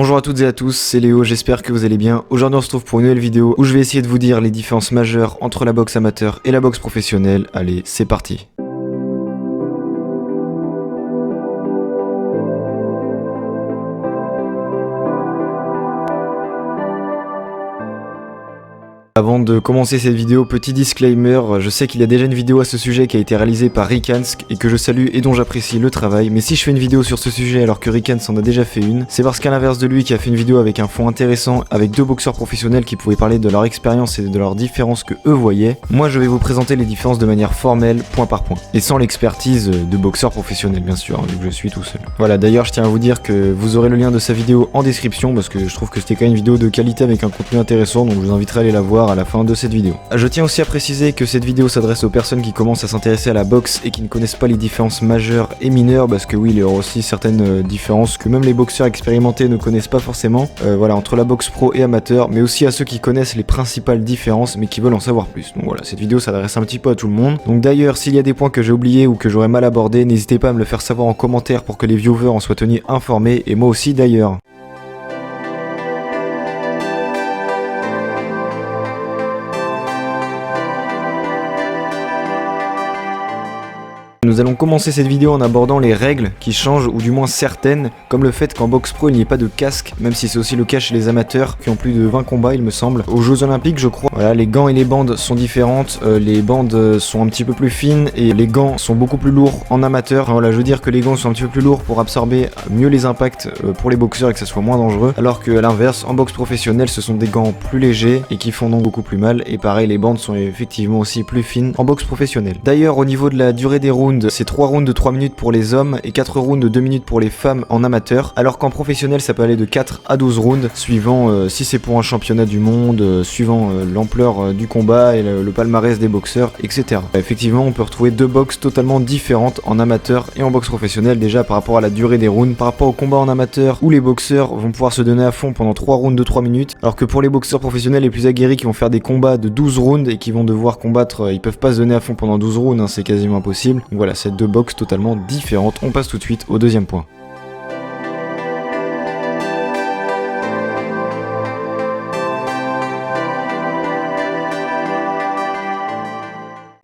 Bonjour à toutes et à tous, c'est Léo, j'espère que vous allez bien. Aujourd'hui on se retrouve pour une nouvelle vidéo où je vais essayer de vous dire les différences majeures entre la boxe amateur et la boxe professionnelle. Allez, c'est parti. Avant de commencer cette vidéo, petit disclaimer, je sais qu'il y a déjà une vidéo à ce sujet qui a été réalisée par Rikansk et que je salue et dont j'apprécie le travail, mais si je fais une vidéo sur ce sujet alors que Rikansk en a déjà fait une, c'est parce qu'à l'inverse de lui qui a fait une vidéo avec un fond intéressant, avec deux boxeurs professionnels qui pouvaient parler de leur expérience et de leurs différences que eux voyaient, moi je vais vous présenter les différences de manière formelle, point par point, et sans l'expertise de boxeurs professionnels bien sûr, vu que je suis tout seul. Voilà, d'ailleurs je tiens à vous dire que vous aurez le lien de sa vidéo en description parce que je trouve que c'était quand même une vidéo de qualité avec un contenu intéressant, donc je vous inviterai à aller la voir à la fin de cette vidéo. Je tiens aussi à préciser que cette vidéo s'adresse aux personnes qui commencent à s'intéresser à la boxe et qui ne connaissent pas les différences majeures et mineures, parce que oui, il y aura aussi certaines différences que même les boxeurs expérimentés ne connaissent pas forcément, voilà, entre la boxe pro et amateur, mais aussi à ceux qui connaissent les principales différences mais qui veulent en savoir plus. Donc voilà, cette vidéo s'adresse un petit peu à tout le monde. Donc d'ailleurs, s'il y a des points que j'ai oubliés ou que j'aurais mal abordés, n'hésitez pas à me le faire savoir en commentaire pour que les viewers en soient tenus informés, et moi aussi d'ailleurs. Nous allons commencer cette vidéo en abordant les règles qui changent, ou du moins certaines, comme le fait qu'en boxe pro il n'y ait pas de casque, même si c'est aussi le cas chez les amateurs qui ont plus de 20 combats il me semble. Aux Jeux Olympiques je crois, voilà, les gants et les bandes sont différentes, les bandes sont un petit peu plus fines et les gants sont beaucoup plus lourds en amateur. Enfin, voilà, je veux dire que les gants sont un petit peu plus lourds pour absorber mieux les impacts pour les boxeurs et que ça soit moins dangereux, alors qu'à l'inverse, en boxe professionnelle ce sont des gants plus légers et qui font donc beaucoup plus mal, et pareil les bandes sont effectivement aussi plus fines en boxe professionnelle. D'ailleurs au niveau de la durée des rounds, c'est 3 rounds de 3 minutes pour les hommes et 4 rounds de 2 minutes pour les femmes en amateur, alors qu'en professionnel ça peut aller de 4 à 12 rounds, suivant si c'est pour un championnat du monde, suivant l'ampleur du combat et le palmarès des boxeurs, etc. Effectivement on peut retrouver deux boxes totalement différentes en amateur et en boxe professionnelle, déjà par rapport à la durée des rounds, par rapport au combat en amateur où les boxeurs vont pouvoir se donner à fond pendant 3 rounds de 3 minutes, alors que pour les boxeurs professionnels les plus aguerris qui vont faire des combats de 12 rounds et qui vont devoir combattre, ils peuvent pas se donner à fond pendant 12 rounds, hein, c'est quasiment impossible. Donc voilà, c'est deux boxes totalement différentes. On passe tout de suite au deuxième point.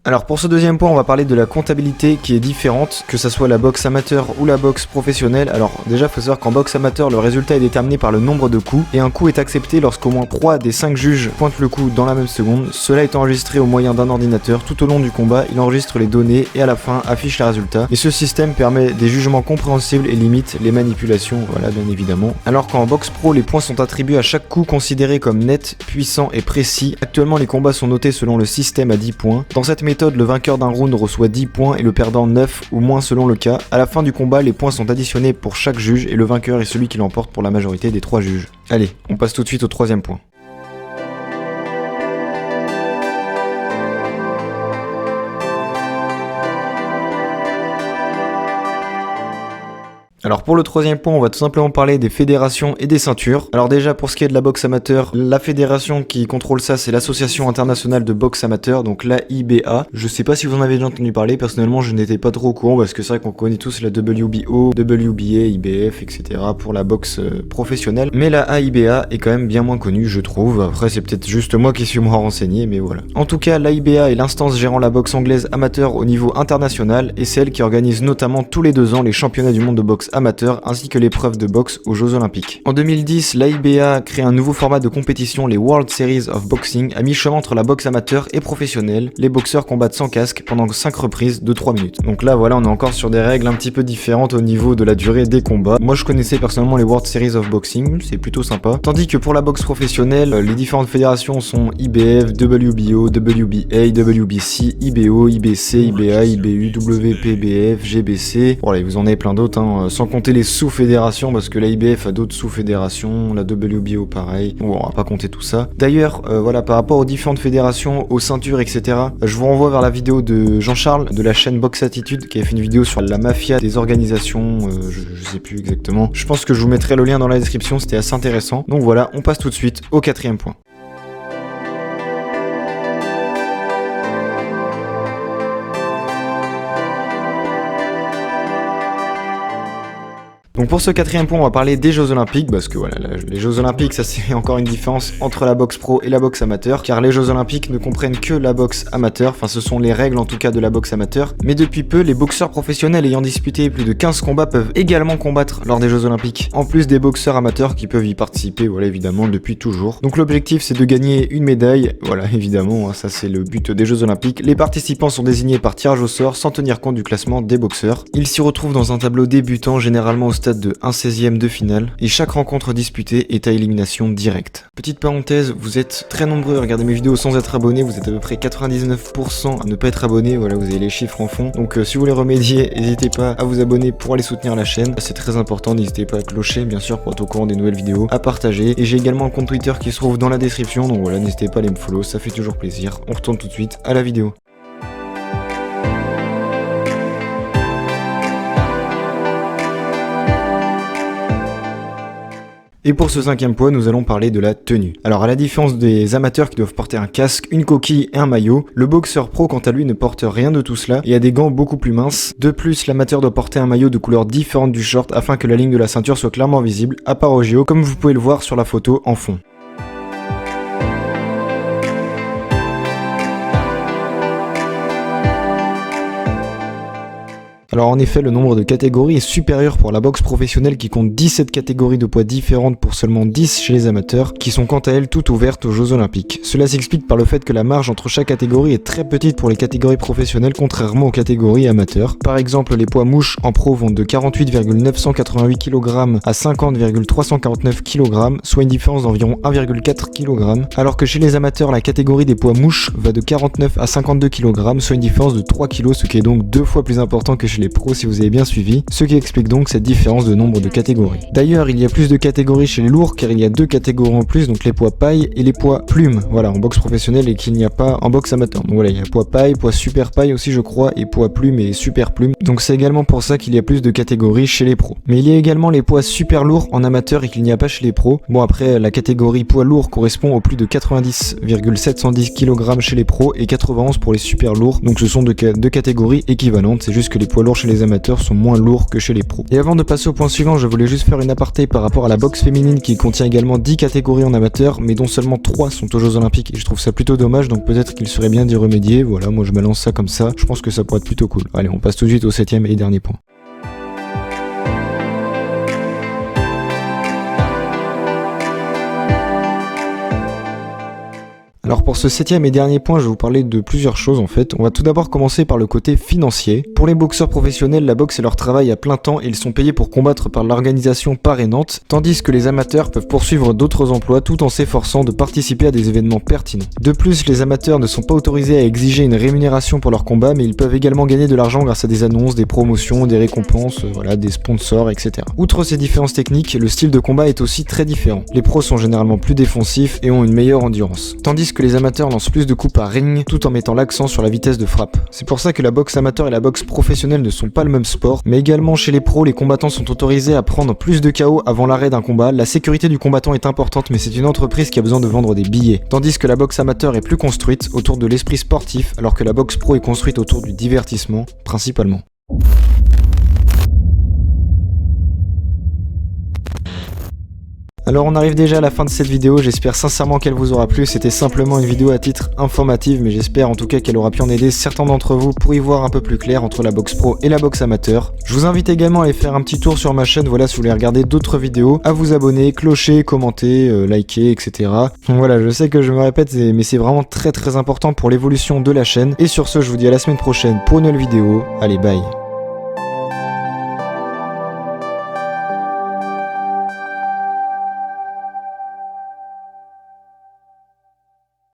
Alors pour ce deuxième point, on va parler de la comptabilité qui est différente, que ça soit la boxe amateur ou la boxe professionnelle. Alors déjà, faut savoir qu'en boxe amateur, le résultat est déterminé par le nombre de coups, et un coup est accepté lorsqu'au moins 3 des 5 juges pointent le coup dans la même seconde. Cela est enregistré au moyen d'un ordinateur. Tout au long du combat, il enregistre les données et à la fin affiche les résultats. Et ce système permet des jugements compréhensibles et limite les manipulations, voilà, bien évidemment. Alors qu'en boxe pro, les points sont attribués à chaque coup considéré comme net, puissant et précis. Actuellement, les combats sont notés selon le système à 10 points. Dans cette méthode, le vainqueur d'un round reçoit 10 points et le perdant 9 ou moins selon le cas. À la fin du combat, les points sont additionnés pour chaque juge et le vainqueur est celui qui l'emporte pour la majorité des 3 juges. Allez, on passe tout de suite au troisième point. Alors pour le troisième point, on va tout simplement parler des fédérations et des ceintures. Alors déjà pour ce qui est de la boxe amateur, la fédération qui contrôle ça, c'est l'Association internationale de boxe amateur, donc l'AIBA. Je sais pas si vous en avez déjà entendu parler, personnellement je n'étais pas trop au courant parce que c'est vrai qu'on connaît tous la WBO, WBA, IBF, etc. pour la boxe professionnelle. Mais la AIBA est quand même bien moins connue, je trouve. Après c'est peut-être juste moi qui suis moins renseigné, mais voilà. En tout cas, l'AIBA est l'instance gérant la boxe anglaise amateur au niveau international et c'est elle qui organise notamment tous les 2 ans les championnats du monde de boxe amateur ainsi que l'épreuve de boxe aux Jeux Olympiques. En 2010, l'AIBA crée un nouveau format de compétition, les World Series of Boxing, à mi-chemin entre la boxe amateur et professionnelle. Les boxeurs combattent sans casque pendant 5 reprises de 3 minutes. Donc là voilà, on est encore sur des règles un petit peu différentes au niveau de la durée des combats. Moi je connaissais personnellement les World Series of Boxing, c'est plutôt sympa. Tandis que pour la boxe professionnelle, les différentes fédérations sont IBF, WBO, WBA, WBC, IBO, IBC, IBA, IBU, WPBF, GBC. Voilà, vous en avez plein d'autres, hein, sans compter les sous-fédérations, parce que la IBF a d'autres sous-fédérations, la WBO pareil, bon, on va pas compter tout ça. D'ailleurs, voilà, par rapport aux différentes fédérations, aux ceintures, etc., je vous renvoie vers la vidéo de Jean-Charles, de la chaîne Box Attitude, qui a fait une vidéo sur la mafia des organisations, je sais plus exactement. Je pense que je vous mettrai le lien dans la description, c'était assez intéressant. Donc voilà, on passe tout de suite au quatrième point. Donc pour ce 4e point, on va parler des Jeux Olympiques, parce que voilà, les Jeux Olympiques, ça c'est encore une différence entre la boxe pro et la boxe amateur, car les Jeux Olympiques ne comprennent que la boxe amateur, enfin ce sont les règles en tout cas de la boxe amateur, mais depuis peu, les boxeurs professionnels ayant disputé plus de 15 combats peuvent également combattre lors des Jeux Olympiques, en plus des boxeurs amateurs qui peuvent y participer, voilà évidemment depuis toujours. Donc l'objectif c'est de gagner une médaille, voilà évidemment, ça c'est le but des Jeux Olympiques. Les participants sont désignés par tirage au sort sans tenir compte du classement des boxeurs. Ils s'y retrouvent dans un tableau débutant, généralement au stade de 1/16e de finale, et chaque rencontre disputée est à élimination directe. Petite parenthèse, vous êtes très nombreux à regarder mes vidéos sans être abonnés, vous êtes à peu près 99% à ne pas être abonnés, voilà vous avez les chiffres en fond. Donc si vous voulez remédier, n'hésitez pas à vous abonner pour aller soutenir la chaîne, c'est très important, n'hésitez pas à clocher bien sûr pour être au courant des nouvelles vidéos, à partager, et j'ai également un compte Twitter qui se trouve dans la description, donc voilà n'hésitez pas à aller me follow, ça fait toujours plaisir. On retourne tout de suite à la vidéo. Et pour ce 5e point, nous allons parler de la tenue. Alors à la différence des amateurs qui doivent porter un casque, une coquille et un maillot, le boxeur pro quant à lui ne porte rien de tout cela et a des gants beaucoup plus minces. De plus, l'amateur doit porter un maillot de couleur différente du short afin que la ligne de la ceinture soit clairement visible, à part au JO, comme vous pouvez le voir sur la photo en fond. Alors en effet, le nombre de catégories est supérieur pour la boxe professionnelle qui compte 17 catégories de poids différentes pour seulement 10 chez les amateurs, qui sont quant à elles toutes ouvertes aux Jeux Olympiques. Cela s'explique par le fait que la marge entre chaque catégorie est très petite pour les catégories professionnelles contrairement aux catégories amateurs. Par exemple, les poids mouches en pro vont de 48,988 kg à 50,349 kg, soit une différence d'environ 1,4 kg, alors que chez les amateurs, la catégorie des poids mouches va de 49 à 52 kg, soit une différence de 3 kg, ce qui est donc 2 fois plus important que chez les pros si vous avez bien suivi, ce qui explique donc cette différence de nombre de catégories. D'ailleurs, il y a plus de catégories chez les lourds car il y a 2 catégories en plus, donc les poids paille et les poids plumes, voilà, en boxe professionnelle et qu'il n'y a pas en boxe amateur. Donc voilà, il y a poids paille, poids super paille aussi je crois, et poids plume et super plume. Donc c'est également pour ça qu'il y a plus de catégories chez les pros. Mais il y a également les poids super lourds en amateur et qu'il n'y a pas chez les pros. Bon après, la catégorie poids lourd correspond au plus de 90,710 kg chez les pros et 91 pour les super lourds, donc ce sont deux catégories équivalentes, c'est juste que les poids lourds chez les amateurs sont moins lourds que chez les pros. Et avant de passer au point suivant, je voulais juste faire une aparté par rapport à la boxe féminine qui contient également 10 catégories en amateur, mais dont seulement 3 sont aux Jeux Olympiques, et je trouve ça plutôt dommage, donc peut-être qu'il serait bien d'y remédier. Voilà, moi je balance ça comme ça, je pense que ça pourrait être plutôt cool. Allez, on passe tout de suite au 7e et dernier point. Alors pour ce 7e et dernier point, je vais vous parler de plusieurs choses en fait. On va tout d'abord commencer par le côté financier. Pour les boxeurs professionnels, la boxe est leur travail à plein temps et ils sont payés pour combattre par l'organisation parrainante, tandis que les amateurs peuvent poursuivre d'autres emplois tout en s'efforçant de participer à des événements pertinents. De plus, les amateurs ne sont pas autorisés à exiger une rémunération pour leur combat, mais ils peuvent également gagner de l'argent grâce à des annonces, des promotions, des récompenses, voilà, des sponsors, etc. Outre ces différences techniques, le style de combat est aussi très différent. Les pros sont généralement plus défensifs et ont une meilleure endurance, tandis que les amateurs lancent plus de coups par ring tout en mettant l'accent sur la vitesse de frappe. C'est pour ça que la boxe amateur et la boxe professionnelle ne sont pas le même sport, mais également chez les pros, les combattants sont autorisés à prendre plus de KO avant l'arrêt d'un combat. La sécurité du combattant est importante, mais c'est une entreprise qui a besoin de vendre des billets. Tandis que la boxe amateur est plus construite autour de l'esprit sportif, alors que la boxe pro est construite autour du divertissement, principalement. Alors on arrive déjà à la fin de cette vidéo, j'espère sincèrement qu'elle vous aura plu, c'était simplement une vidéo à titre informatif, mais j'espère en tout cas qu'elle aura pu en aider certains d'entre vous pour y voir un peu plus clair entre la boxe pro et la boxe amateur. Je vous invite également à aller faire un petit tour sur ma chaîne, voilà, si vous voulez regarder d'autres vidéos, à vous abonner, clocher, commenter, liker, etc. Donc voilà, je sais que je me répète, mais c'est vraiment très important pour l'évolution de la chaîne, et sur ce je vous dis à la semaine prochaine pour une nouvelle vidéo, allez bye.